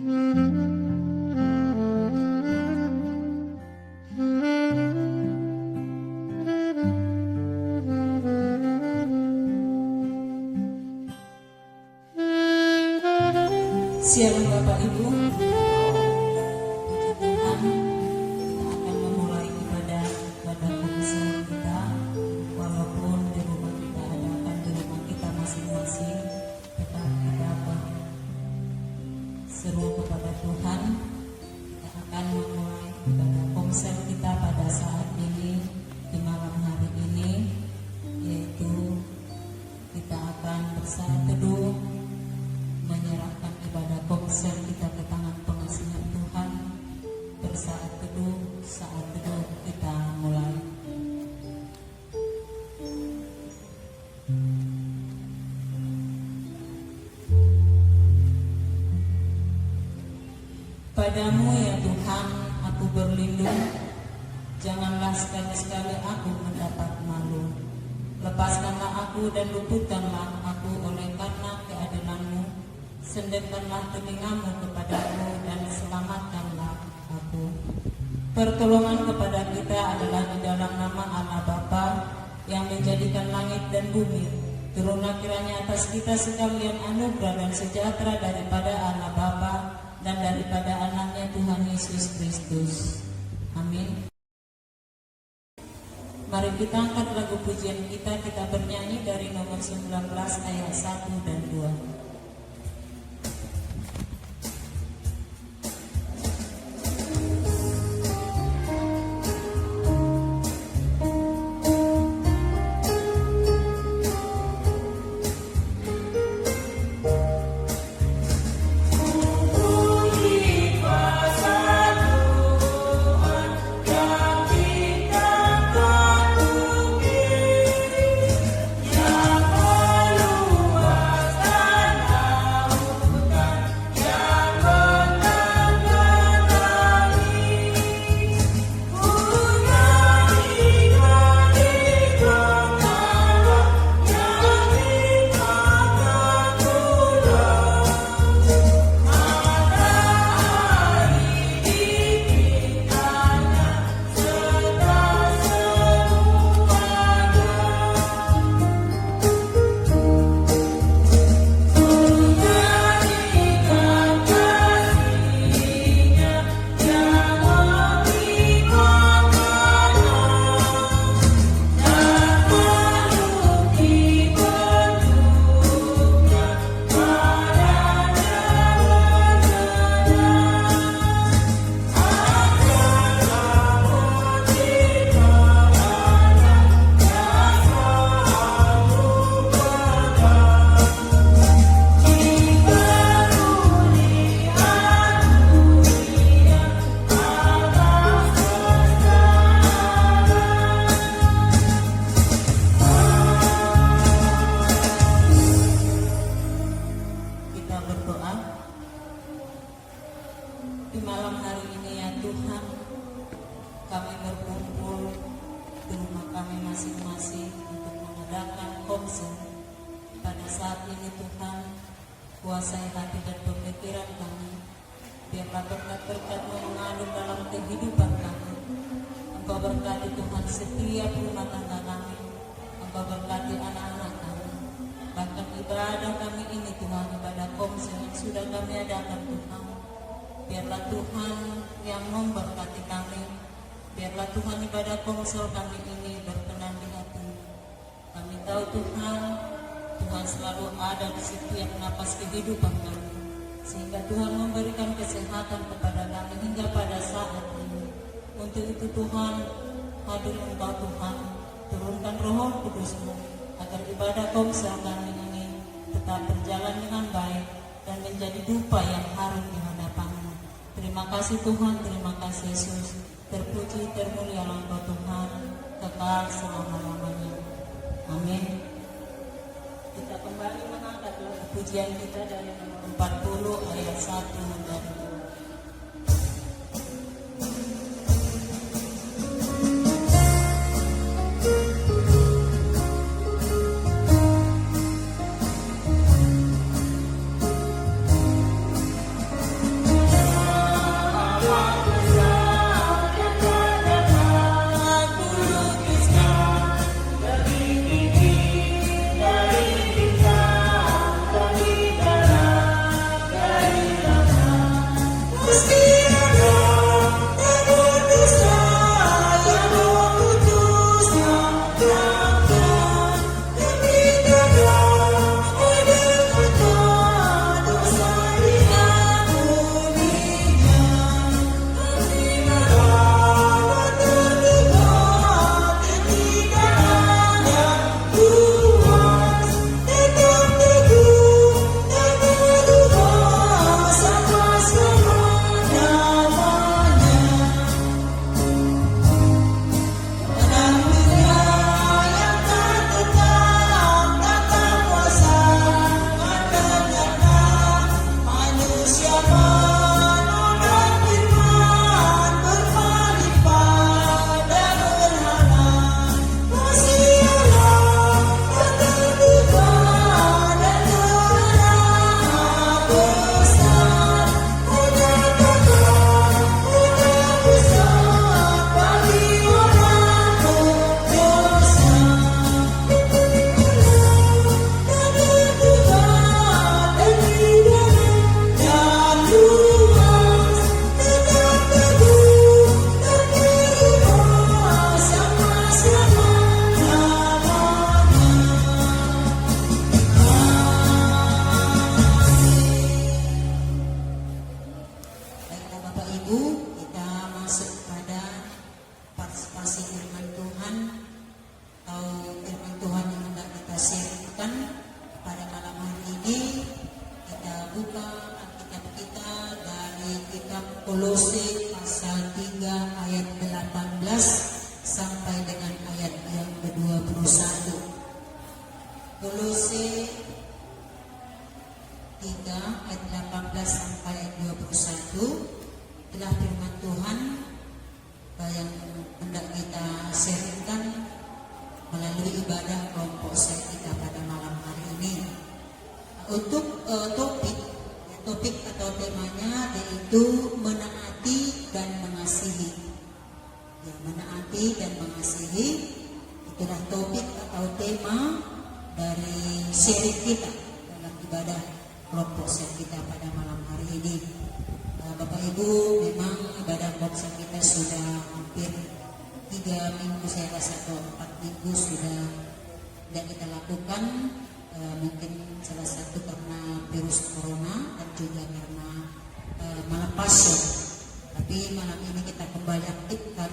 Siang Bapak Ibu, puji Tuhan, kita akan memulai ibadah pada konser kita. Walaupun di rumah kita adakan di rumah kita masing-masing, tetap kita berseru kepada Tuhan. Kita akan memulai ibadah konser kita pada saat ini, di malam hari ini, yaitu kita akan bersaat teduh, menyerahkan ibadah konser kita ke tangan pengasihan Tuhan. Bersaat teduh, saat teduh kita mulai. Padamu ya Tuhan, aku berlindung. Janganlah sekali-sekali aku mendapat malu. Lepaskanlah aku dan luputkanlah aku oleh karena keadilan-Mu. Sendirikanlah telingamu kepadaku dan selamatkanlah aku. Pertolongan kepada kita adalah di dalam nama Allah Bapa yang menjadikan langit dan bumi. Turunlah kiranya atas kita sekalian anugerah dan sejahtera daripada Allah Bapa dan daripada anaknya Tuhan Yesus Kristus. Amin. Mari kita angkat lagu pujian kita bernyanyi dari nomor 19 ayat 1 dan 2. Di malam hari ini ya Tuhan, kami berkumpul di rumah kami masing-masing untuk mengadakan konser. Pada saat ini Tuhan, kuasai hati dan pemikiran kami. Biarlah berkat-berkat-Mu mengalir dalam kehidupan kami. Engkau berkati Tuhan setiap rumah tangga kami. Engkau berkati anak-anak kami. Bahkan ibadah kami ini Tuhan, ibadah konser yang sudah kami adakan Tuhan. Biarlah Tuhan yang memberkati kami. Biarlah Tuhan ibadah konser kami ini berkenan di hati. Kami tahu Tuhan, Tuhan selalu ada di setiap napas kehidupan kami. Sehingga Tuhan memberikan kesehatan kepada kami hingga pada saat ini. Untuk itu Tuhan, hadir Engkau Tuhan, turunkan Roh Kudus-Mu agar ibadah konser kami ini tetap berjalan dengan baik dan menjadi dupa yang harum di hadapan-Mu. Terima kasih Tuhan, terima kasih Yesus. Terpuji, termulialah Engkau Tuhan, kekal selama-lamanya. Amin. Kita kembali mengangkat lagu pujian kita dari nomor 40 ayat 1 dan 2. Bapak Ibu, kita masuk pada partisipasi firman Tuhan atau firman Tuhan yang hendak kita sharingkan pada malam hari ini. Kita buka Alkitab kita dari kitab Kolose pasal 3 ayat 18 sampai dengan ayat yang ke-21. Kolose 3 ayat 18 sampai ayat 21 adalah firman Tuhan yang hendak kita sharingkan melalui ibadah kelompok sel kita pada malam hari ini. Untuk topik atau temanya yaitu menaati dan mengasihi. Ya, menaati dan mengasihi itulah topik atau tema dari sharing kita dalam ibadah kelompok sel kita pada malam hari ini. Bapak Ibu, memang ibadah kelompok sel kita sudah hampir 3 minggu, saya rasa atau 4 minggu sudah tidak kita lakukan. Mungkin salah satu karena virus corona dan juga karena malam pasca. Tapi malam ini kita kembali aktifkan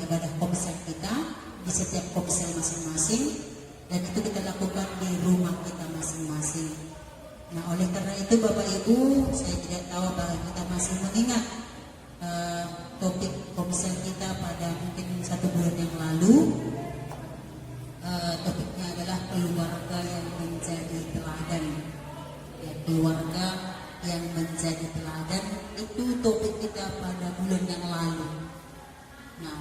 ibadah komsel kita di setiap komsel masing-masing, dan itu kita lakukan di rumah kita masing-masing. Nah, oleh karena itu Bapak Ibu, saya tidak tahu apakah kita masih mengingat topik komsel kita pada mungkin 1 bulan yang lalu. Topiknya adalah keluarga yang menjadi teladan. Ya, keluarga yang menjadi teladan itu topik kita pada bulan yang lalu. Nah,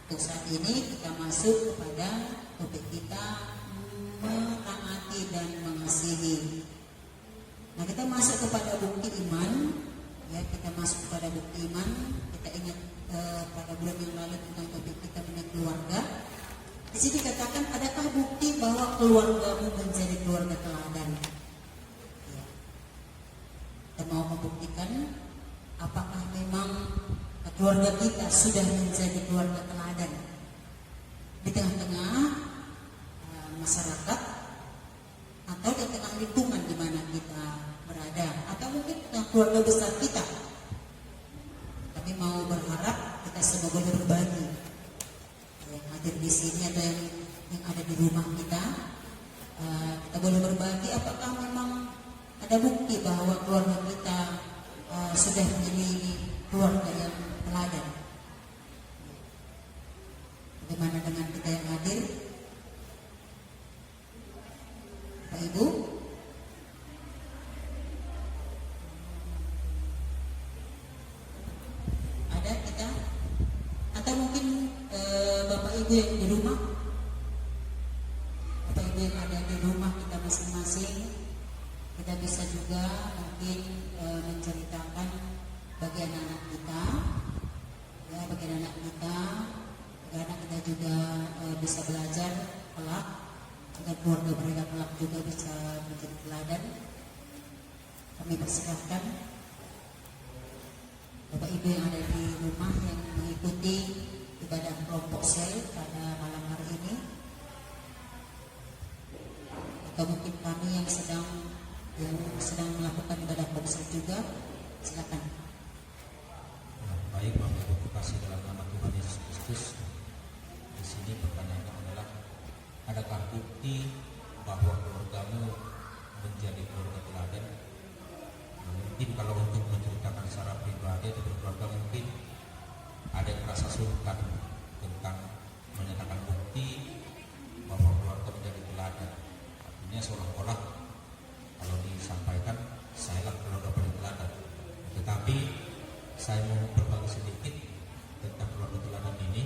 untuk saat ini kita masuk kepada topik kita menaati dan mengasihi. Nah, kita masuk kepada bukti iman. Ya, kita masuk kepada bukti iman. Kita ingat pada bulan yang lalu tentang topik kita mengenai keluarga. Di sini dikatakan, adakah bukti bahwa keluargamu menjadi keluarga teladan? Ya. Kita mau membuktikan apakah memang keluarga kita sudah menjadi keluarga teladan di tengah-tengah masyarakat atau di tengah lingkungan di mana kita berada, atau mungkin tengah keluarga besar kita. Kami mau berharap kita semua boleh berbagi, yang hadir di sini atau yang ada di rumah kita, kita boleh berbagi apakah memang ada bukti bahwa keluarga kita sudah menjadi keluarga yang teladan. Bagaimana dengan kita yang hadir, Pak Ibu? Ada kita? Atau mungkin Bapak Ibu yang di rumah, Bapak Ibu yang ada di rumah kita masing-masing, kita bisa juga mungkin menceritakan bagi anak-anak kita, ya, bagi anak kita, agar kita juga bisa belajar kelak, agar keluarga mereka kelak juga bisa menjadi teladan. Kami persilahkan Bapak Ibu yang ada di rumah yang mengikuti ibadah kelompok sel pada malam hari ini, atau mungkin kami yang sedang melakukan ibadah kelompok sel juga, silakan. Baik, Bapak Ibu kasih dalam nama Tuhan Yesus Kristus. Di sini pertanyaannya adalah, adakah bukti bahwa keluargamu menjadi keluarga teladan? Mungkin kalau untuk menceritakan secara pribadi atau berkeluarga, mungkin ada yang merasa sungkan tentang menyatakan bukti bahwa keluarga menjadi teladan. Artinya seolah-olah kalau disampaikan, saya lah keluarga paling teladan. Tetapi saya mau berbagi sedikit tentang keluarga teladan ini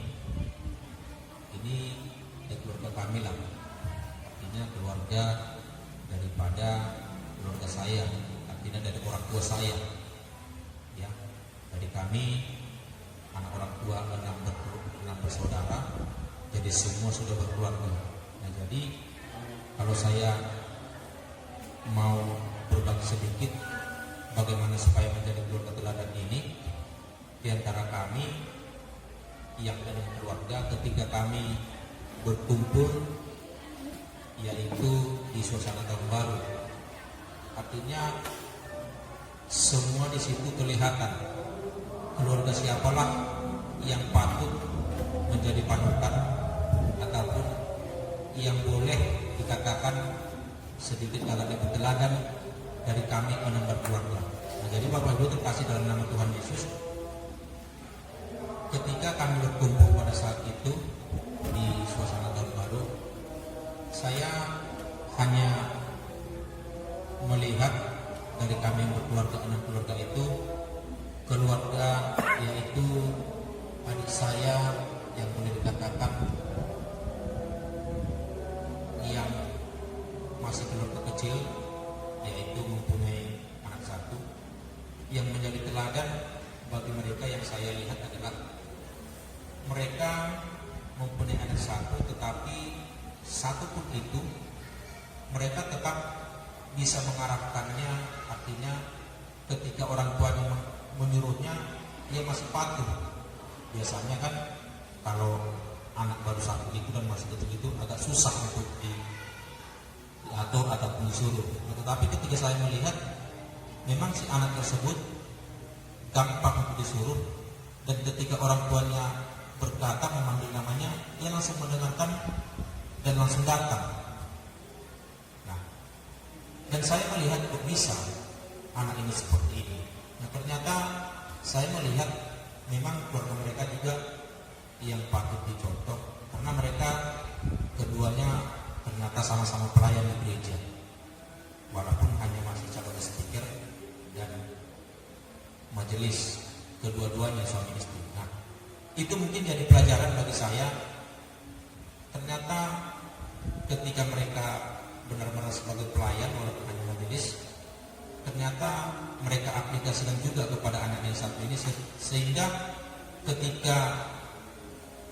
keluarga kami lah. Artinya keluarga daripada keluarga saya, artinya dari orang tua saya. Ya, dari kami anak orang tua 6 bersaudara, jadi semua sudah berkeluarga. Nah, jadi kalau saya mau berbagi sedikit bagaimana supaya menjadi keluarga teladan ini di antara kami yang dari keluarga ketika kami berkumpul, yaitu di suasana tahun baru. Artinya semua di situ kelihatan keluarga siapalah yang patut menjadi panutan ataupun yang boleh dikatakan sedikit agak lebih teladan dari kami enam berkeluarga. Nah, jadi Bapak Ibu terkasih dalam nama Tuhan Yesus, ketika kami berkumpul pada saat itu di suasana tahun baru, saya hanya melihat dari kami yang berkeluarga, enam keluarga itu, keluarga yaitu adik saya yang boleh dikatakan yang masih keluarga kecil, yaitu mempunyai anak satu, yang menjadi teladan bagi mereka yang saya lihat adalah mereka mempunyai anak satu, tetapi satu pun itu mereka tetap bisa mengarahkannya, artinya ketika orang tuanya menyuruhnya dia masih patuh. Biasanya kan kalau anak baru satu itu dan masih kecil itu agak susah untuk diatur ataupun disuruh. Tetapi ketika saya melihat memang si anak tersebut gampang untuk disuruh, dan ketika orang tuanya berkata memanggil namanya, dia langsung mendengarkan dan langsung datang. Nah, dan saya melihat kok bisa anak ini seperti ini. Nah, ternyata saya melihat memang keluarga mereka juga yang patut dicontoh, karena mereka keduanya ternyata sama-sama pelayan di gereja, walaupun hanya masih calon speaker dan majelis, kedua-duanya suami istri. Nah, itu mungkin jadi pelajaran bagi saya. Ternyata ketika mereka benar-benar sebagai pelayan walaupun hanya majelis, ternyata mereka aplikasikan juga kepada anak yang satu ini, sehingga ketika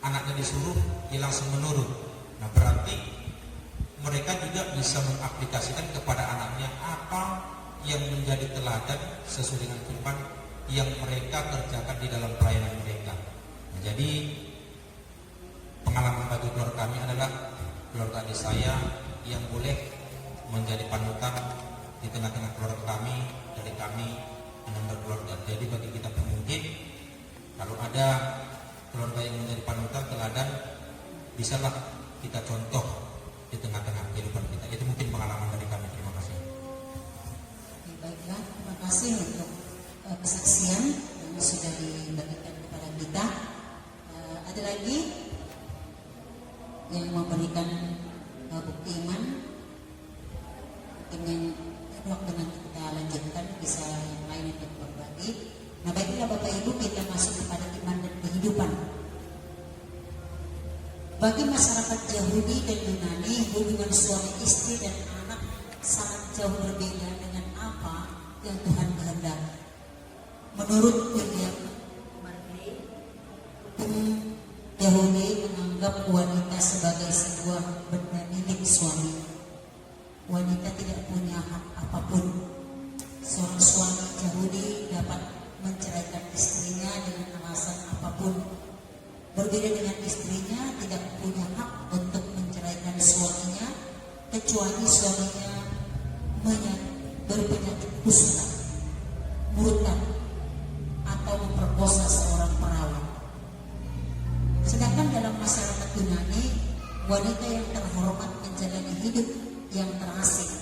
anaknya disuruh dia langsung menurut. Nah, berarti mereka juga bisa mengaplikasikan kepada anaknya apa yang menjadi teladan sesuai dengan firman yang mereka kerjakan di dalam pelayanan mereka. Nah, jadi pengalaman bagi keluarga kami adalah keluarga adik saya yang boleh menjadi panutan di tengah-tengah keluarga kami, dari kami enam berkeluarga. Jadi bagi kita pemungkin, kalau ada keluarga yang menjadi panutan teladan, bisalah kita contoh di tengah-tengah kehidupan kita. Itu mungkin pengalaman dari kami. Terima kasih. Baiklah, terima kasih untuk kesaksian yang sudah dibagikan kepada kita. Ada lagi yang memberikan bukti iman? Dengan waktu nanti kita lanjutkan, bisa yang lain untuk berbagi. Nah, baiklah Bapak Ibu, kita masuk kepada iman dan kehidupan. Bagi masyarakat Yahudi dan Yunani, hubungan suami istri dan anak sangat jauh berbeda dengan apa yang Tuhan kehendaki. Menurut William Marley, Yahudi menganggap wanita sebagai sebuah benda milik suami. Wanita tidak punya hak apapun. Seorang suami Yahudi dapat menceraikan istrinya dengan alasan apapun. Berbeda dengan istrinya, tidak punya hak untuk menceraikan suaminya kecuali suaminya berpenyakit kusta, murtad, atau memperkosa seorang perawan. Sedangkan dalam masyarakat Yunani, wanita yang terhormat menjalani hidup yang terasing.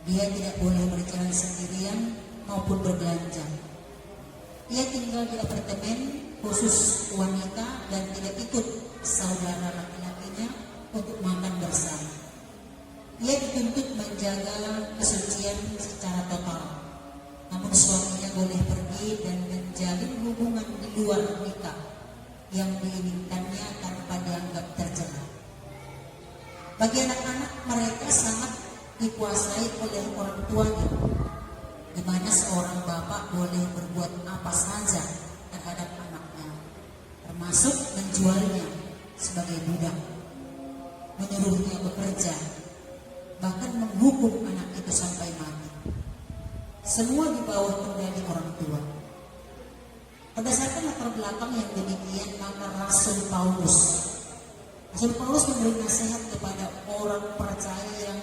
Dia tidak boleh berjalan sendirian maupun berbelanja. Ia tinggal di apartemen khusus wanita dan tidak ikut saudara laki-lakinya untuk makan bersama. Ia dituntut menjaga kesucian secara total. Namun suaminya boleh pergi dan menjalin hubungan di luar nikah yang diinginkannya tanpa dianggap tercela. Bagi anak-anak, mereka sangat dikuasai oleh orang tuanya, di mana seorang bapak boleh berbuat apa saja terhadap anaknya, termasuk menjualnya sebagai budak, menyuruhnya bekerja, bahkan menghukum anak itu sampai mati. Semua di bawah kendali orang tua. Berdasarkan latar belakang yang demikian, maka Rasul Paulus memberi nasihat kepada orang percaya yang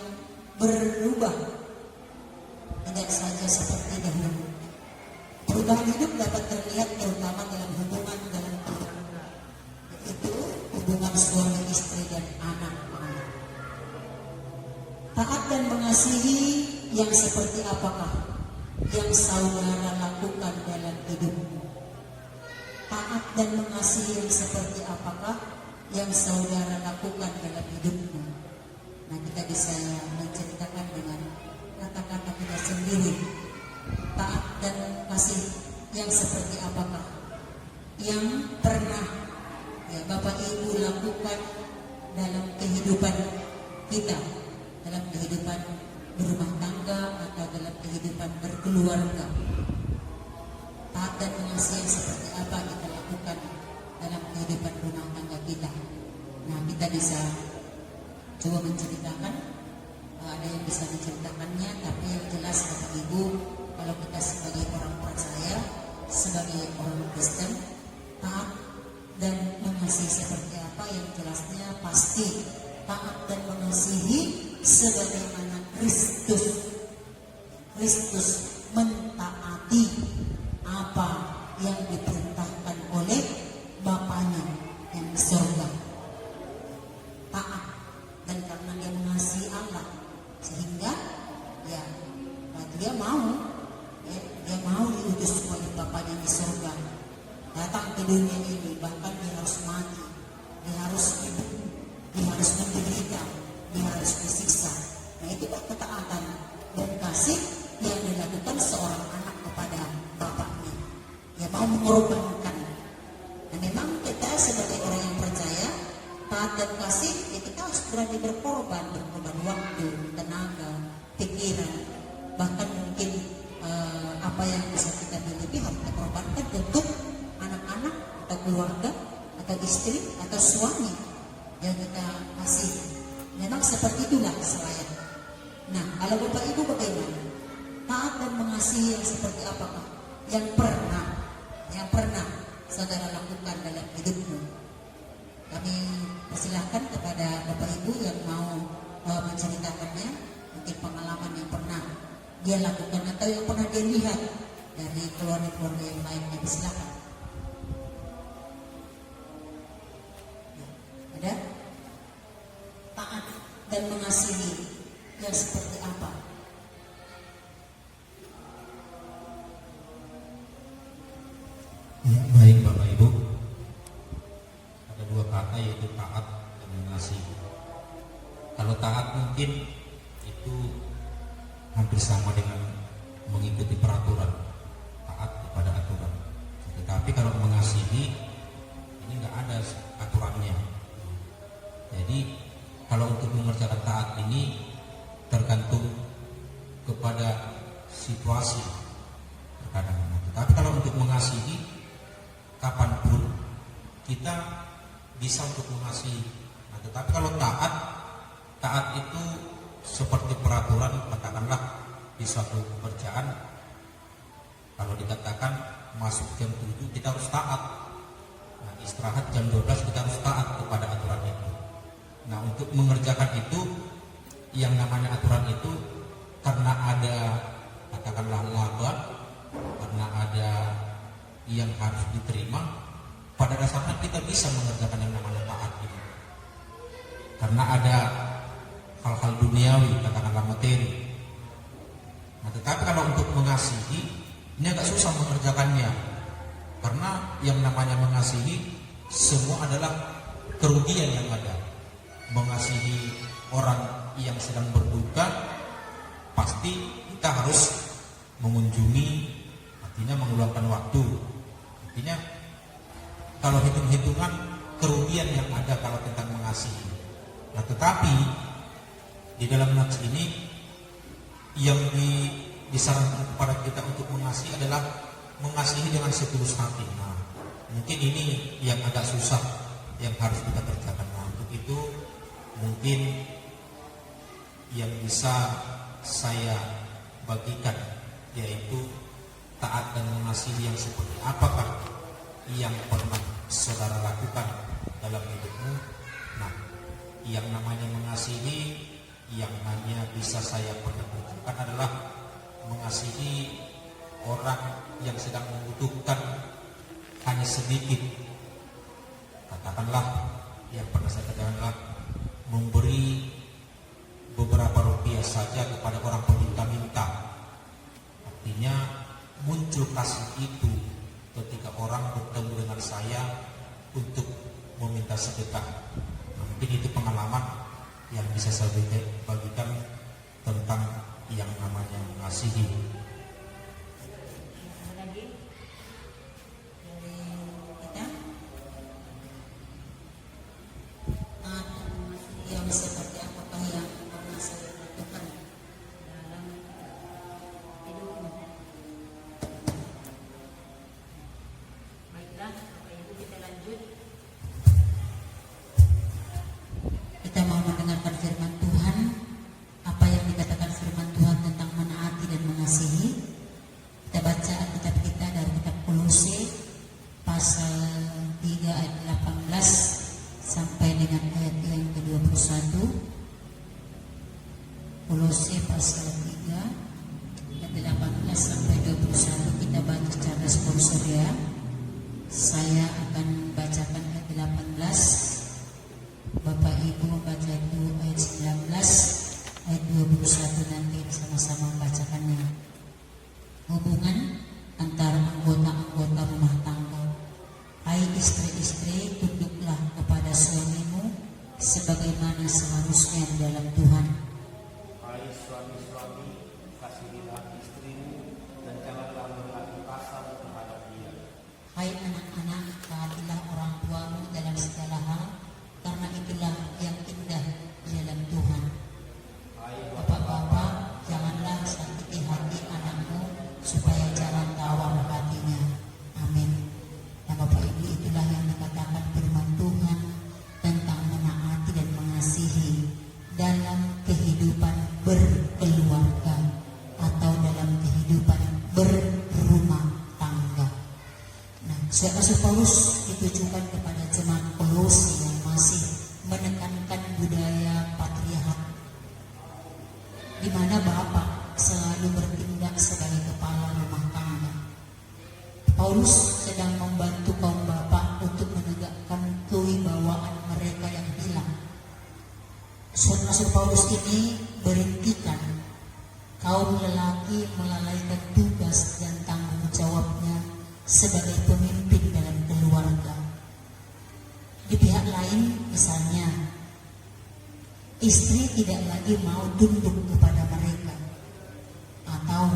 berubah, tidak saja seperti dahulu, Perubahan hidup dapat terlihat terutama dalam hubungan dalam keluarga, yaitu hubungan suami istri dan anak-anak. Taat dan mengasihi yang seperti apakah yang saudara lakukan dalam hidupmu? Taat dan mengasihi yang seperti apakah yang saudara lakukan dalam hidupmu? Nah, kita bisa menceritakan dengan kata-kata kita sendiri. Taat dan kasih yang seperti apakah yang pernah ya Bapak Ibu lakukan dalam kehidupan kita, dalam kehidupan berumah tangga atau dalam kehidupan berkeluarga. Taat dan mengasihi yang seperti apa kita lakukan dalam kehidupan rumah tangga kita. Nah, kita bisa coba menceritakan, ada yang bisa menceritakannya, tapi yang jelas Bapak Ibu, kalau kita sebagai orang percaya, sebagai orang Kristen, taat dan mengasihi seperti apa, yang jelasnya pasti taat dan mengasihi sebagaimana Kristus mentaati apa yang diperintahkan oleh Bapaknya yang di surga. Taat, dan karena dia mengasihi Allah, sehingga ya dia mau diutus oleh Bapaknya di surga, datang ke dunia ini, bahkan dia harus mati, dia harus hidup, dia harus menderita, dia harus disiksa. Nah, itulah ketaatan dan kasih yang dilakukan seorang anak kepada bapaknya. Dia mau mengorbankan. Nah, memang kita sebagai orang yang percaya, taat dan kasih, ya kita harus berani berkorban waktu, tenaga, pikiran, bahkan mungkin apa yang bisa kita miliki harus kita korbankan untuk anak-anak atau keluarga atau istri atau suami yang kita kasih. Memang seperti itulah selayaknya. Nah, kalau Bapak Ibu bagaimana? Taat dan mengasihi yang seperti apakah yang pernah saudara lakukan dalam hidupmu? Kami persilahkan kepada Bapak Ibu yang mau menceritakannya, mungkin pengalaman yang pernah dia lakukan atau yang pernah dia lihat dari keluarga-keluarga yang lainnya. Silakan. Ada? Taat dan mengasihi yang seperti apa? Ya, baik Bapak Ibu, ada dua kata yaitu taat dan mengasihi. Kalau taat mungkin itu hampir sama dengan mengikuti peraturan, taat kepada aturan. Tetapi kalau mengasihi ini nggak ada aturannya. Jadi kalau untuk mengerjakan taat ini tergantung kepada situasi terkadang. Tetapi kalau untuk mengasihi, kapanpun kita bisa untuk mengasihi. Nah, tetapi kalau taat itu seperti peraturan, katakanlah di suatu pekerjaan, kalau dikatakan masuk jam 7 kita harus taat. Nah, istirahat jam 12 kita harus taat kepada aturan itu. Nah, untuk mengerjakan itu, yang namanya aturan itu, karena ada katakanlah laba, karena ada yang harus diterima, pada dasarnya kita bisa mengerjakan yang namanya taat ini. Karena ada hal-hal duniawi, katakanlah materi. Nah, tetapi kalau untuk mengasihi, ini agak susah mengerjakannya. Karena yang namanya mengasihi, semua adalah kerugian yang ada. Mengasihi orang yang sedang berduka, pasti kita harus mengunjungi, artinya meluangkan waktu. Artinya kalau hitung-hitungan kerugian yang ada kalau tentang mengasihi. Nah, tetapi di dalam nats ini yang disarankan kepada kita untuk mengasihi adalah mengasihi dengan setulus hati. Nah, mungkin ini yang agak susah yang harus kita kerjakan. Nah, untuk itu mungkin yang bisa saya bagikan yaitu taat dan mengasihi yang seperti apakah yang pernah saudara lakukan dalam hidupmu. Nah, yang namanya mengasihi, yang hanya bisa saya pernah tunjukkan adalah mengasihi orang yang sedang membutuhkan hanya sedikit, katakanlah yang pernah saya katakanlah memberi beberapa rupiah saja kepada orang peminta-minta, artinya muncul kasih itu ketika orang bertemu dengan saya untuk meminta sedekah. Mungkin itu pengalaman yang bisa saya bagikan tentang yang namanya mengasihi. Lagi dari kita yang seperti apakah yang pernah saya lakukan dalam hidupmu? Baiklah, Bapak Ibu, kita lanjut. Kita mau mendengarkan firman Tuhan. Apa yang dikatakan firman Tuhan tentang menaati dan mengasihi? Kita baca Alkitab kita dari kitab Kolose pasal 3 ayat 18 sampai dengan ayat yang ke-21. Kolose pasal 3 ayat 18 sampai 21. Kita baca secara sponsor ya. Saya akan bacakan ayat 18. Bapak Ibu membaca itu ayat 19, ayat 21 nanti sama-sama membacakannya. Hubungan antara anggota-anggota rumah tangga. Hai istri-istri, tunduklah kepada suamimu sebagaimana seharusnya di dalam Tuhan. Hai suami-suami, kasihilah istrimu dan janganlah berlaku kasar terhadap dia. Hai anak-anak, taatilah orang tuamu dalam segala hal, karena itulah yang indah di dalam Tuhan. Hai Bapak-bapak, janganlah sakiti hati anakmu supaya jangan tawar hatinya. Amin. Nah Bapak Ibu, itulah yang dikatakan firman Tuhan tentang menaati dan mengasihi dalam kehidupan berkeluarga atau dalam kehidupan berumah tangga. Nah, Rasul Paulus ditujukan kepada jemaat Kolose yang masih menekankan budaya patriarkat, di mana bapak selalu bertindak sebagai kepala rumah tangga. Paulus sedang membantu kaum bapak untuk menegakkan kewibawaan mereka yang hilang. Rasul Paulus ini berhentikan kaum lelaki melalaikan tugas dan tanggung jawabnya sebagai pemimpin dalam keluarga. Di pihak lain, misalnya, istri tidak lagi mau tunduk kepada mereka, atau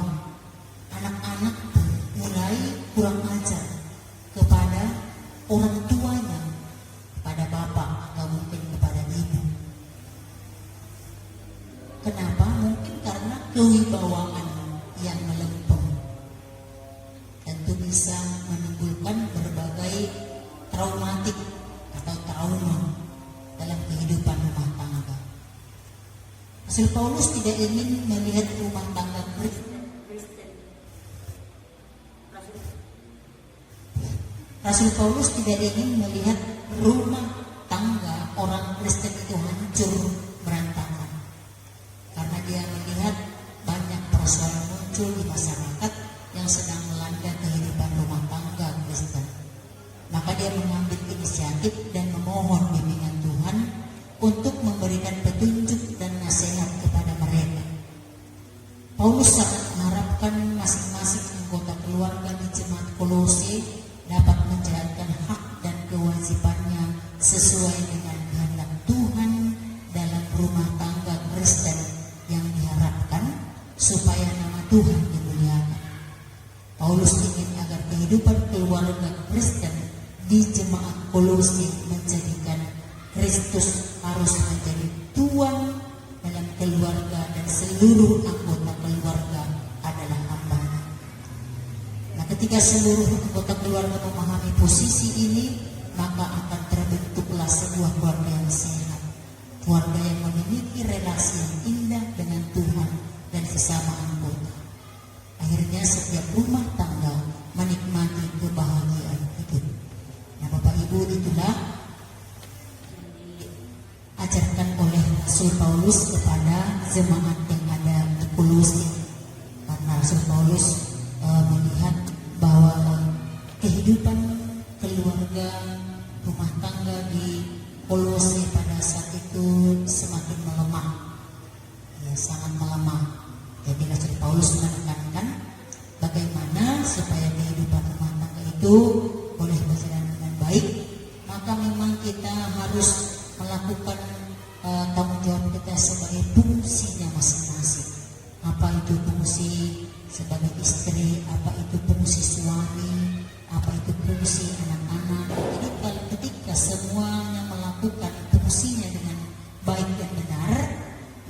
anak-anak pun mulai kurang ajar kepada orang tuanya, pada bapak atau mungkin kepada ibu. Kenapa? Mungkin karena kewibawaan yang melempem. Tentu bisa menimbulkan berbagai traumatik atau trauma dalam kehidupan rumah tangga. Rasul Paulus tidak ingin melihat rumah tangga Kristen. Rasul Paulus tidak ingin melihat rumah tangga orang Kristen itu hancur berantakan, karena dia melihat banyak persoalan muncul di masyarakat yang sedang melanda kehidupan rumah tangga Kristen. Maka dia mengambil inisiatif dan memohon bimbingan Tuhan untuk memberikan petunjuk dan nasihat kepada mereka. Paulus sangat mengharapkan masing-masing anggota keluarga di jemaat Kolose dapat menjalankan hak dan kewajibannya sesuai dengan kehendak Tuhan dalam rumah tangga Kristen yang diharapkan supaya nama Tuhan dimuliakan. Paulus ingin agar kehidupan keluarga Kristen di jemaat Kolose menjadikan Kristus harus menjadi Tuhan dalam keluarga dan seluruh anggota keluarga adalah hambanya. Nah, ketika seluruh anggota keluarga memahami posisi ini, maka akan terbentuklah sebuah keluarga yang sehat, keluarga yang memiliki relasi yang indah dengan Tuhan dan sesama anggota. Akhirnya setiap rumah tangga menikmati kebahagiaan hidup. Nah, Bapak Ibu, itulah diajarkan oleh Rasul Paulus kepada jemaat yang ada di Kolose, karena Rasul Paulus kehidupan keluarga rumah tangga di Kolose pada saat itu semakin melemah, ya sangat melemah. Jadi Rasul Paulus menekankan bagaimana supaya kehidupan rumah tangga itu boleh berjalan dengan baik. Maka memang kita harus melakukan tanggung jawab kita sebagai fungsinya masing-masing. Apa itu fungsi sebagai istri, apa itu fungsi suami, apa itu fungsi anak-anak. Jadi kalau ketika semuanya melakukan fungsinya dengan baik dan benar,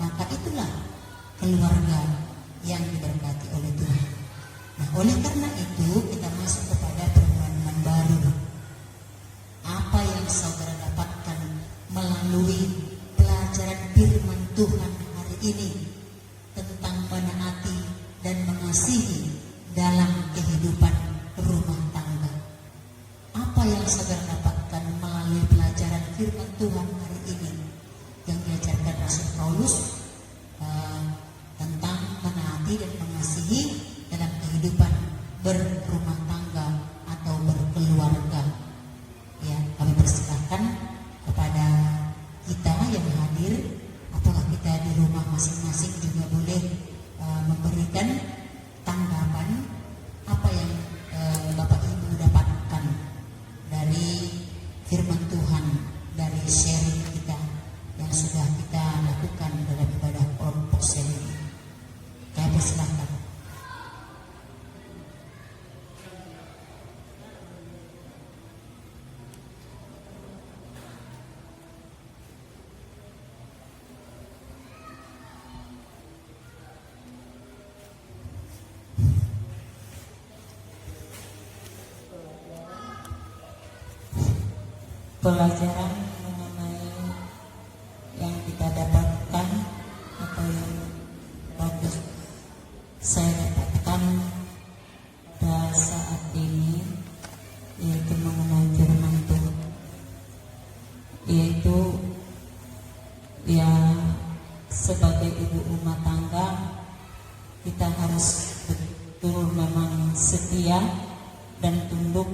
maka itulah keluarga yang diberkati oleh Tuhan. Nah, oleh karena itu kita masuk kepada permohonan baru. Apa yang saudara dapatkan melalui pelajaran firman Tuhan hari ini tentang menaati dan mengasihi dalam kehidupan rumah tangga? Apa yang saudara dapatkan melalui pelajaran firman Tuhan hari ini yang diajarkan Rasul Paulus tentang menaati dan mengasihi dalam kehidupan berumah tangga atau berkeluarga? Ya, kami persilahkan kepada kita yang hadir, apakah kita di rumah masing-masing juga boleh memberikan tanggapan apa yang Bapak Ibu dapatkan dari firman Tuhan, dari sharing kita yang sudah kita lakukan dalam ibadah kelompok sharing. Kami persilahkan. Pelajaran mengenai yang kita dapatkan atau yang bagus saya dapatkan pada saat ini yaitu mengenai firman Tuhan, yaitu ya sebagai ibu rumah tangga kita harus betul memang setia dan tunduk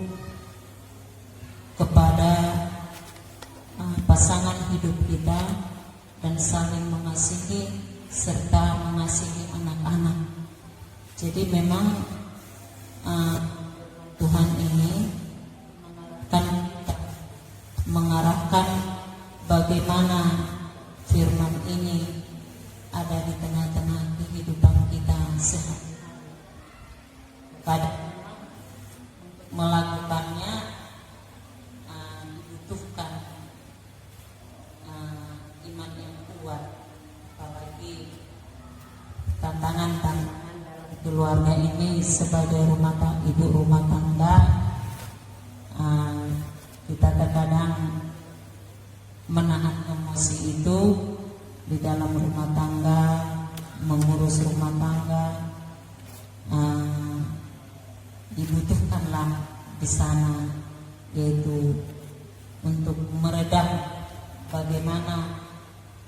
kepada pasangan hidup kita dan saling mengasihi serta mengasihi anak-anak. Jadi memang Tuhan ini akan mengarahkan bagaimana firman ini ada di tengah-tengah kehidupan kita sehat. Kadang melakukannya dibutuhkan iman yang kuat, apalagi tantangan-tantangan dalam keluarga ini sebagai ibu rumah tangga. Kita terkadang menahan emosi itu di dalam rumah tangga, mengurus rumah tangga, dibutuhkanlah di sana, yaitu untuk meredam bagaimana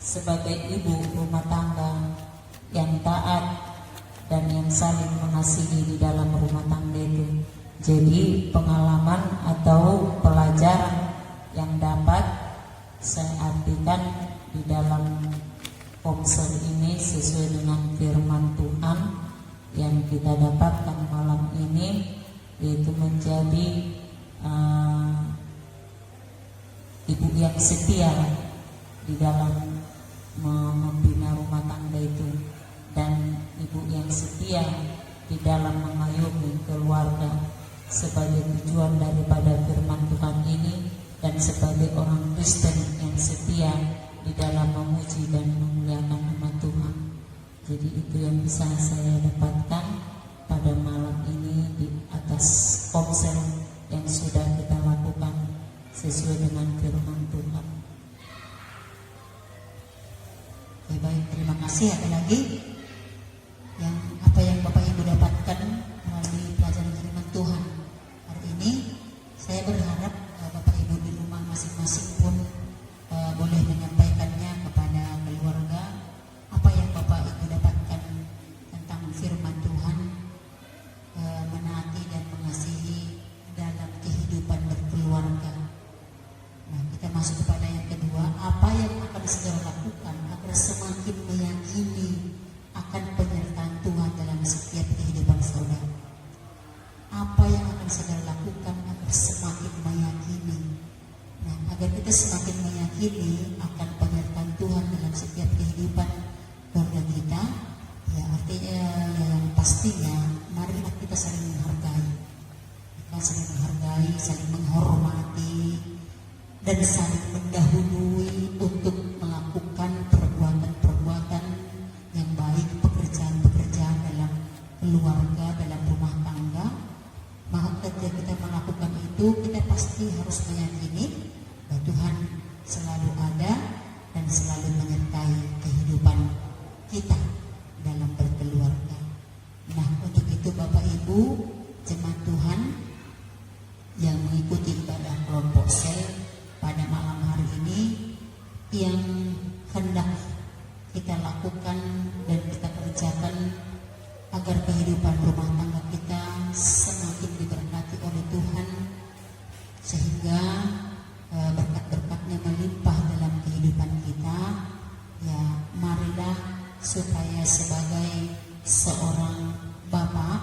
sebagai ibu rumah tangga yang taat dan yang saling mengasihi di dalam rumah tangga itu. Jadi pengalaman atau pelajaran yang dapat saya artikan di dalam komsel ini sesuai dengan firman Tuhan yang kita dapatkan malam ini, yaitu menjadi ibu yang setia di dalam membina rumah tangga itu, dan ibu yang setia di dalam mengayomi keluarga sebagai tujuan daripada firman Tuhan ini, dan sebagai orang Kristen yang setia di dalam memuji dan memuliakan nama Tuhan. Jadi itu yang bisa saya dapatkan pada malam ini di atas komsel yang sudah kita lakukan sesuai dengan firman Tuhan. Oke, baik, terima kasih. Ada lagi yang apa yang Bapak Ibu dapatkan melalui pelajaran firman Tuhan hari ini? Saya berharap Bapak Ibu di rumah masing-masing pun boleh menyampaikannya kepada keluarga apa yang Bapak Ibu dapatkan tentang firman Tuhan saudara lakukan agar semakin meyakini. Nah, agar kita semakin meyakini akan penyertaan Tuhan dalam setiap kehidupan keluarga kita, ya artinya yang pastinya marilah kita saling menghargai. Kita saling menghargai, saling menghormati, dan saling mendahului untuk melakukan perbuatan-perbuatan yang baik, pekerjaan-pekerjaan dalam keluarga, dalam rumah tangga. Maka ketika kita melakukan itu, kita pasti harus meyakini bahwa Tuhan selalu ada dan selalu menyertai kehidupan kita dalam berkeluarga. Nah, untuk itu Bapak Ibu jemaat Tuhan yang mengikuti ibadah kelompok sel pada malam hari ini, yang hendak kita lakukan dan kita kerjakan agar kehidupan rumah tangga kita semakin diberkati oleh Tuhan, sehingga berkat-berkatnya melimpah dalam kehidupan kita. Ya, marilah supaya sebagai seorang bapak,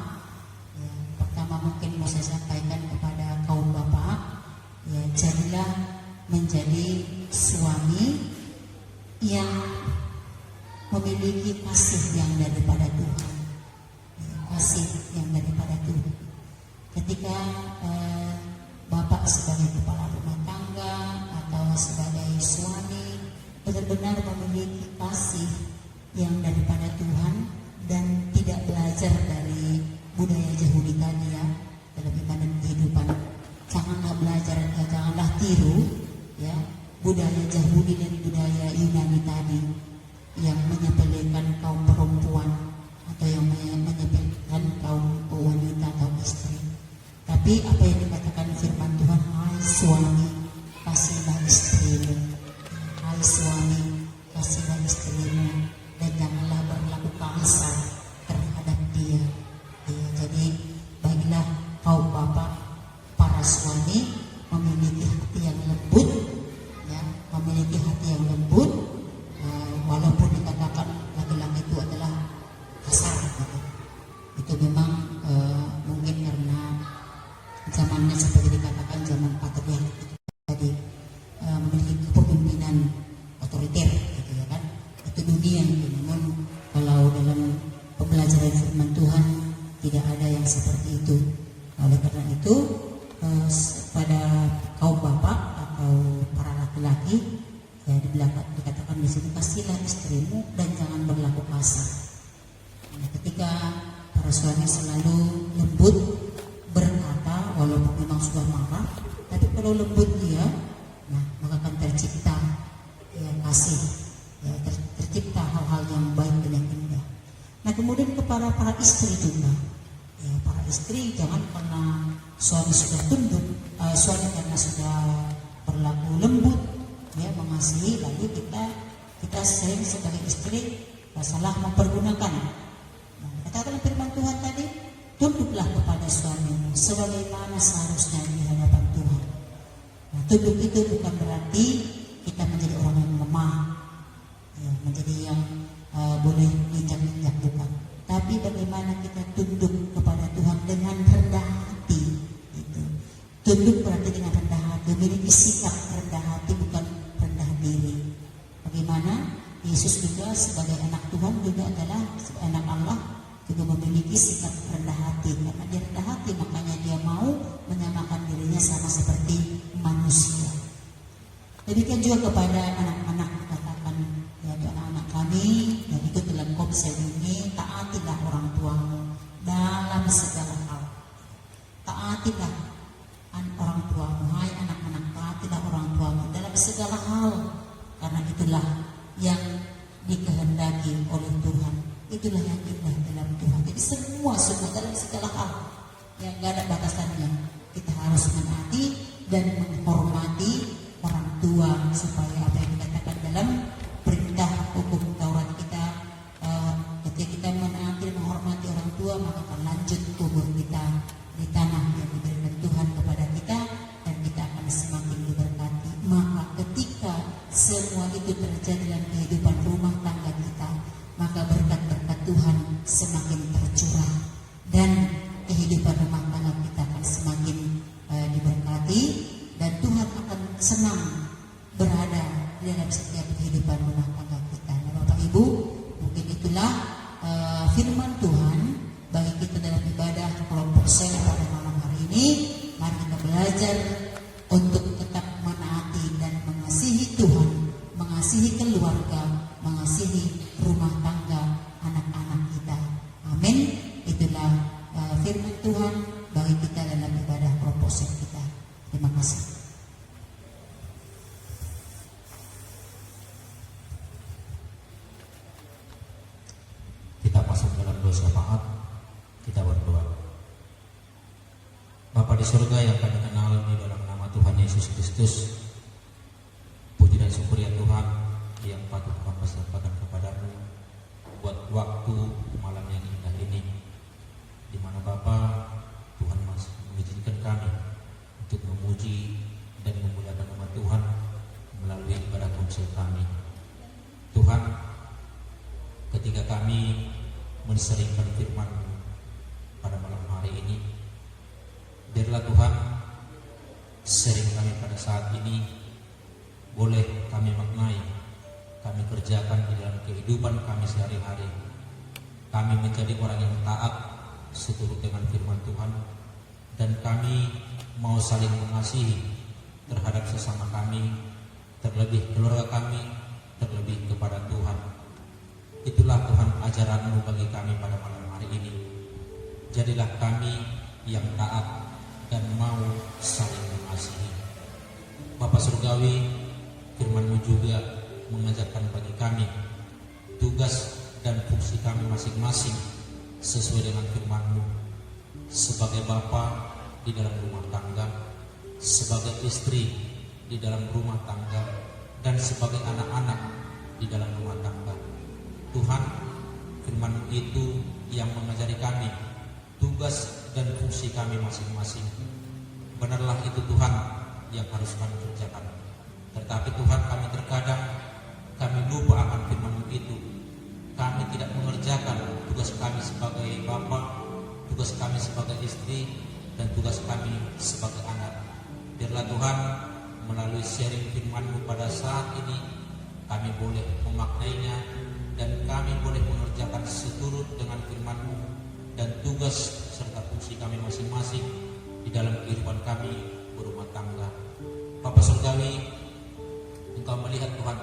ya, pertama mungkin mau saya sampaikan kepada kaum bapak, ya, jadilah menjadi suami yang memiliki kasih yang daripada Tuhan, ya, kasih yang daripada Tuhan. Ketika bapak sebagai kepala rumah tangga atau sebagai suami benar-benar memiliki kasih yang daripada Tuhan dan tidak belajar dari budaya Yahudi tadi, ya, dalam iman dan kehidupan. Janganlah belajar, janganlah tiru, ya, budaya Yahudi dan budaya Yunani tadi yang menyepelekan kaum perempuan atau yang menyepelekan kaum wanita atau istri. Tapi apa yang dikatakan firman Tuhan, hai suami, kasihlah istrimu, hai suami, kasihlah istrimu, dan janganlah berlaku kasar terhadap dia. Ya, jadi baiklah kaum bapak, para suami memiliki hati yang lembut, ya, memiliki hati yang lembut, walaupun dikatakan laki-laki itu adalah kasar, gitu. Itu memang mungkin karena zamannya seperti dikatakan zaman patriarki, jadi memiliki kepemimpinan otoriter, gitu ya kan. Itu dunia. Namun kalau dalam pembelajaran firman Tuhan tidak ada yang seperti itu. Oleh karena itu pada kaum bapak atau para laki-laki, ya, di belakang dikatakan di sini, kasihlah istrimu dan jangan berlaku kasar. Nah, ketika para suami selalu lembut berkata, walaupun memang sudah marah, tapi kalau lembut dia, nah, maka akan tercipta, ya, kasih, ya, tercipta hal-hal yang baik dan yang indah. Nah, kemudian kepada para istri juga, ya, para istri jangan karena suami sudah tunduk, suami karena sudah berlaku lembut, ya, mengasihi, lalu kita sering sebagai istri salah mempergunakan. Nah, katakan firman Tuhan tadi, tunduklah kepada suamimu sebagaimana seharusnya di hadapan Tuhan. Nah, tunduk itu bukan berarti kita menjadi orang yang lemah, ya, menjadi yang boleh injak-injak, bukan. Tapi bagaimana kita tunduk kepada Tuhan dengan rendah hati, gitu. Tunduk berarti dengan rendah hati, memiliki sikap rendah hati, bukan rendah diri. Bagaimana Yesus juga sebagai anak Tuhan juga adalah anak Allah, juga memiliki sikap rendah hati. Karena dia rendah hati, makanya dia mau menyamakan dirinya sama seperti manusia. Demikian juga kepada anak-anak, katakan, ya, anak-anak kami yang ikut dalam komsel ini, taatilah orang tuamu dalam segala hal. Taatilah orang tuamu, hai anak-anak, taatilah orang tuamu dalam segala hal, karena itulah yang dikehendaki oleh Tuhan. Itulah yang indah dalam Tuhan. Jadi semua dalam segala hal yang gak ada batasannya, kita harus menaati dan menghormati orang tua, supaya apa yang dikatakan dalam perintah hukum Taurat kita, ketika kita menaati dan menghormati orang tua, maka akan lanjut kubur kita di tanah yang diberikan Tuhan kepada kita, dan kita akan semakin diberkati. Maka ketika semua itu terjadi dalam kehidupan rumah tangga kita, maka berkat-berkat Tuhan semakin tercurah dan kehidupan rumah tangga kita akan semakin ini, mari kita belajar untuk tetap menaati dan mengasihi Tuhan, mengasihi keluarga, mengasihi rumah tangga anak-anak kita. Amin. Itulah firman Tuhan bagi kita dalam ibadah proposal kita. Terima kasih. Kita masuk dalam doa syafaat. Kita berdoa. Bapa di surga yang kami kenal di dalam nama Tuhan Yesus Kristus, puji dan syukur ya Tuhan yang patut kami sampaikan kepadamu buat waktu malam yang indah ini, di mana Bapa Tuhan masih mengizinkan kami untuk memuji dan memuliakan nama Tuhan melalui ibadah konsel kami. Tuhan, ketika kami menseringkan firman pada malam hari ini, biarlah Tuhan sering kami pada saat ini boleh kami maknai, kami kerjakan di dalam kehidupan kami sehari-hari. Kami menjadi orang yang taat seturut dengan firman Tuhan, dan kami mau saling mengasihi terhadap sesama kami, terlebih keluarga kami, terlebih kepada Tuhan. Itulah Tuhan ajaran-Mu bagi kami pada malam hari ini. Jadilah kami yang taat dan mau saling mengasihi. Bapa Surgawi, firman-Mu juga mengajarkan bagi kami tugas dan fungsi kami masing-masing sesuai dengan firman-Mu, sebagai bapa di dalam rumah tangga, sebagai istri di dalam rumah tangga, dan sebagai anak-anak di dalam rumah tangga. Tuhan, firman-Mu itu yang mengajari kami tugas dan fungsi kami masing-masing. Benarlah itu Tuhan yang harus kami kerjakan. Tetapi Tuhan, kami terkadang kami lupa akan firman-Mu itu. Kami tidak mengerjakan tugas kami sebagai bapa, tugas kami sebagai istri, dan tugas kami sebagai anak. Biarlah Tuhan melalui sharing firman-Mu pada saat ini kami boleh memaknainya, dan kami boleh mengerjakan seturut dengan firman-Mu dan tugas serta fungsi kami masing-masing di dalam kehidupan kami berumah tangga. Bapa Surgawi, Engkau melihat Tuhan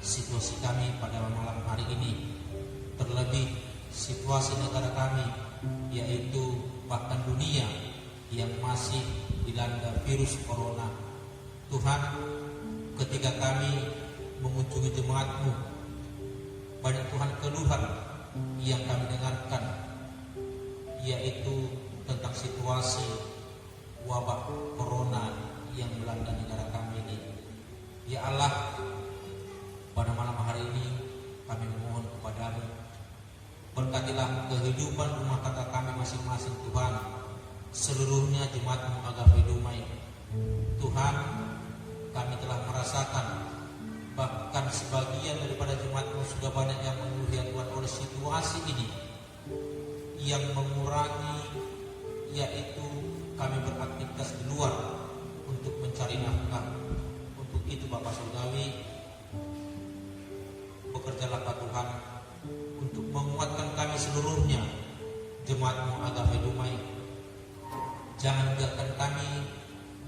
situasi kami pada malam hari ini, terlebih situasi negara kami, yaitu bahkan dunia yang masih dilanda virus corona. Tuhan, ketika kami mengunjungi jemaat-Mu, banyak Tuhan keluhan yang kami dengarkan, yaitu tentang situasi wabah corona yang melanda negara kami ini. Ya Allah, pada malam hari ini kami memohon kepada-Mu, berkatilah kehidupan rumah tangga kami masing-masing Tuhan, seluruhnya jemaat-Mu Agape Dumai. Tuhan, kami telah merasakan bahkan sebagian daripada jemaat-Mu sudah banyak yang mengeluh ya Tuhan oleh situasi ini yang mengurangi, yaitu kami beraktivitas di luar untuk mencari nafkah. Untuk itu Bapak Surgawi, bekerjalah Tuhan untuk menguatkan kami seluruhnya, jemaat-Mu Agape Dumai. Jangan biarkan kami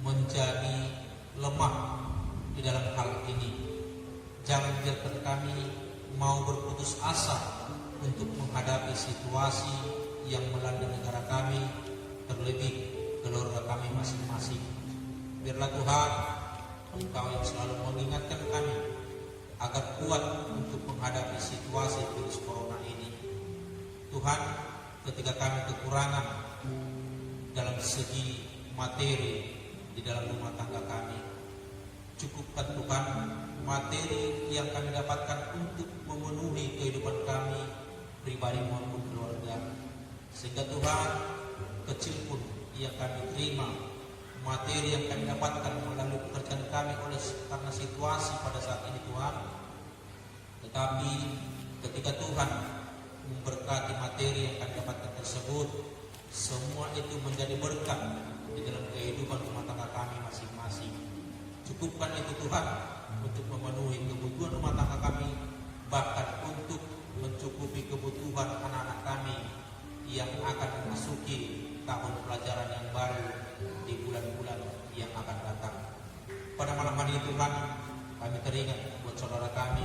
menjadi lemah di dalam hal ini. Jangan biarkan kami mau berputus asa untuk menghadapi situasi yang melanda negara kami, terlebih keluarga kami masing-masing. Biarlah Tuhan, Engkau yang selalu mengingatkan kami agar kuat untuk menghadapi situasi virus corona ini. Tuhan, ketika kami kekurangan dalam segi materi di dalam rumah tangga kami, cukupkan Tuhan materi yang kami dapatkan untuk memenuhi kehidupan kami pribadi maupun keluarga, sehingga Tuhan, kecil pun yang kami terima, materi yang kami dapatkan melalui pekerjaan kami oleh karena situasi pada saat ini Tuhan. Tetapi ketika Tuhan memberkati materi yang kami dapatkan tersebut, semua itu menjadi berkat di dalam kehidupan rumah tangga kami masing-masing. Cukupkan itu Tuhan untuk memenuhi kebutuhan rumah tangga kami, bahkan untuk mencukupi kebutuhan anak-anak kami yang akan memasuki tahun pelajaran yang baru pada malam hari ini Tuhan, kami teringat buat saudara kami,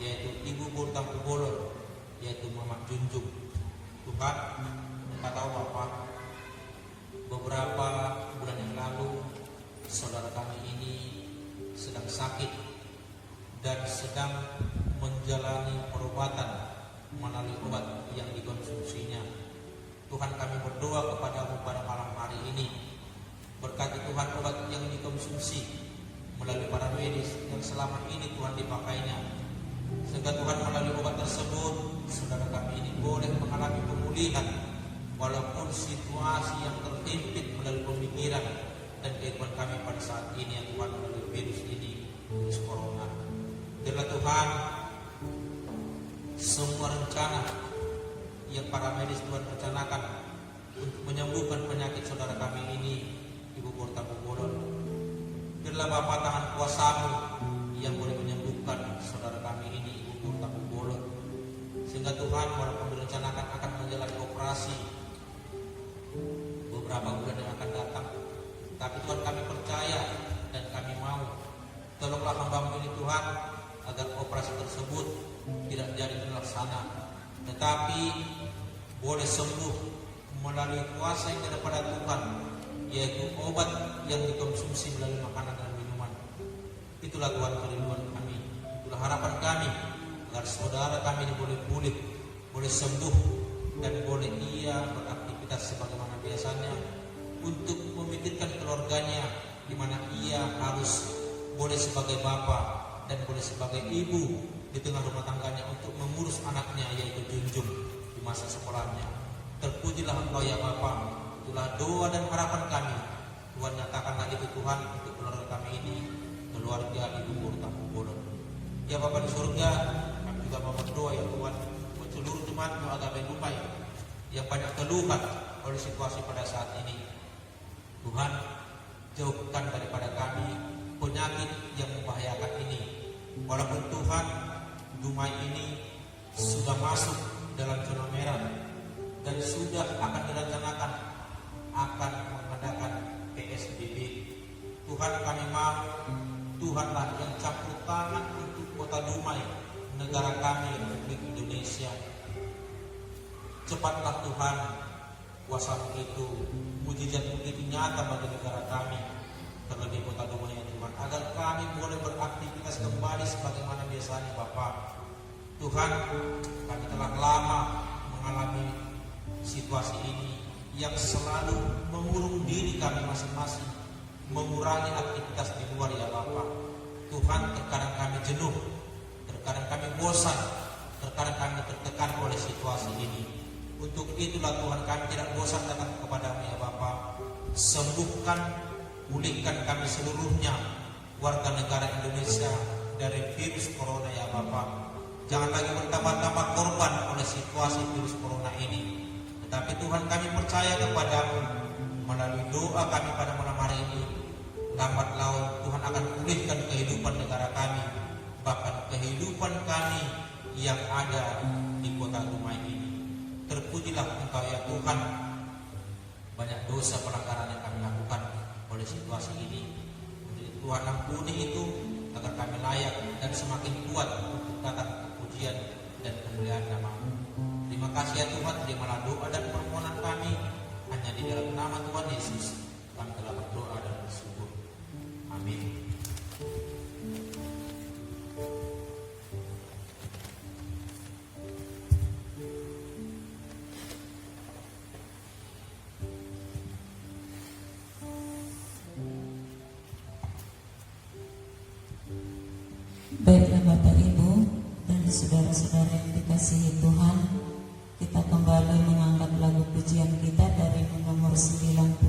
yaitu Ibu Burta Pubolon, yaitu Mama Junjung. Tuhan, kita tahu Bapak, beberapa bulan yang lalu saudara kami ini sedang sakit dan sedang menjalani perobatan melalui obat yang dikonsumsinya. Tuhan, kami berdoa kepadamu pada malam hari ini, berkati Tuhan obat yang dikonsumsi melalui para medis yang selama ini Tuhan dipakainya, sehingga Tuhan melalui obat tersebut saudara kami ini boleh mengalami pemulihan walaupun situasi yang terhimpit melalui pemikiran dan kehidupan kami pada saat ini yang Tuhan melalui virus ini, virus corona. Biarlah Tuhan semua rencana yang para medis Tuhan rencanakan untuk menyembuhkan penyakit saudara kami ini, Ibu Burta Pubolon, biarlah Bapa tangan kuasa-Mu yang boleh menyembuhkan saudara kami ini, Ibu Burta Pubolon, sehingga Tuhan walaupun direncanakan akan menjalani operasi beberapa bulan yang akan datang, tapi Tuhan kami percaya dan kami mau, tolonglah hamba-Mu ini Tuhan, agar operasi tersebut tidak jadi terlaksana, tetapi boleh sembuh melalui kuasa yang daripada Tuhan, yaitu obat yang dikonsumsi melalui makanan dan minuman. Itulah Tuhan kerinduan kami, itulah harapan kami, agar saudara kami ini boleh pulih, boleh sembuh, dan boleh ia beraktivitas sebagaimana biasanya untuk memikirkan keluarganya, di mana ia harus boleh sebagai bapa dan boleh sebagai ibu di tengah rumah tangganya untuk mengurus anaknya, yaitu Junjung, di masa sekolahnya. Terpujilah Engkau ya Bapa, itulah doa dan harapan kami. Tuhan, nyatakanlah itu Tuhan untuk keluarga kami ini, keluarga Ibu Burta Pubolon. Ya Bapa di surga, kami juga mau berdoa ya Tuhan buat seluruh jemaat-Mu agama Dumai yang banyak keluhan oleh situasi pada saat ini. Tuhan, jauhkan daripada kami penyakit yang membahayakan ini. Walaupun Tuhan, Dumai ini sudah masuk dalam zona merah dan sudah akan direncanakan akan mengadakan PSBB. Tuhan, kami mau Tuhanlah yang campur tangan untuk kota Dumai, negara kami, Republik Indonesia. Cepatlah Tuhan, kuasa-Mu itu, mujizat-Mu itu nyata bagi negara kami, terlebih kota Dumai ya Tuhan, agar kami boleh beraktivitas kembali sebagaimana biasanya Bapa. Tuhan, kami telah lama mengalami situasi ini yang selalu mengurung diri kami masing-masing, mengurangi aktivitas di luar ya Bapa. Tuhan, terkadang kami jenuh, terkadang kami bosan, terkadang kami tertekan oleh situasi ini. Untuk itulah Tuhan, kami tidak bosan datang kepada-Mu ya Bapa. Sembuhkan, pulihkan kami seluruhnya, warga negara Indonesia, dari virus corona ya Bapa. Jangan lagi bertambah-tambah korban oleh situasi virus corona ini. Tetapi Tuhan, kami percaya kepada-Mu melalui doa kami pada malam hari ini. Lambat laun Tuhan akan pulihkan kehidupan negara kami, bahkan kehidupan kami yang ada di kota Dumai ini. Terpujilah Engkau ya Tuhan. Banyak dosa pelanggaran yang kami lakukan oleh situasi ini. Tuhan, ampuni itu agar kami layak dan semakin kuat untuk datang ke pujian dan kemuliaan nama-Mu. Terima kasih ya Tuhan, terimalah doa dan permohonan kami. Hanya di dalam nama Tuhan Yesus kami telah berdoa dan bersyukur. Amin. Baiklah Bapak Ibu dan saudara-saudara yang dikasihi Tuhan, kita kembali mengangkat lagu pujian kita dari nomor 92,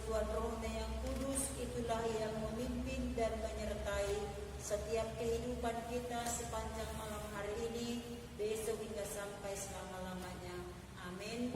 persekutuan rohnya yang kudus, itulah yang memimpin dan menyertai setiap kehidupan kita sepanjang malam hari ini, besok hingga sampai selama-lamanya. Amin.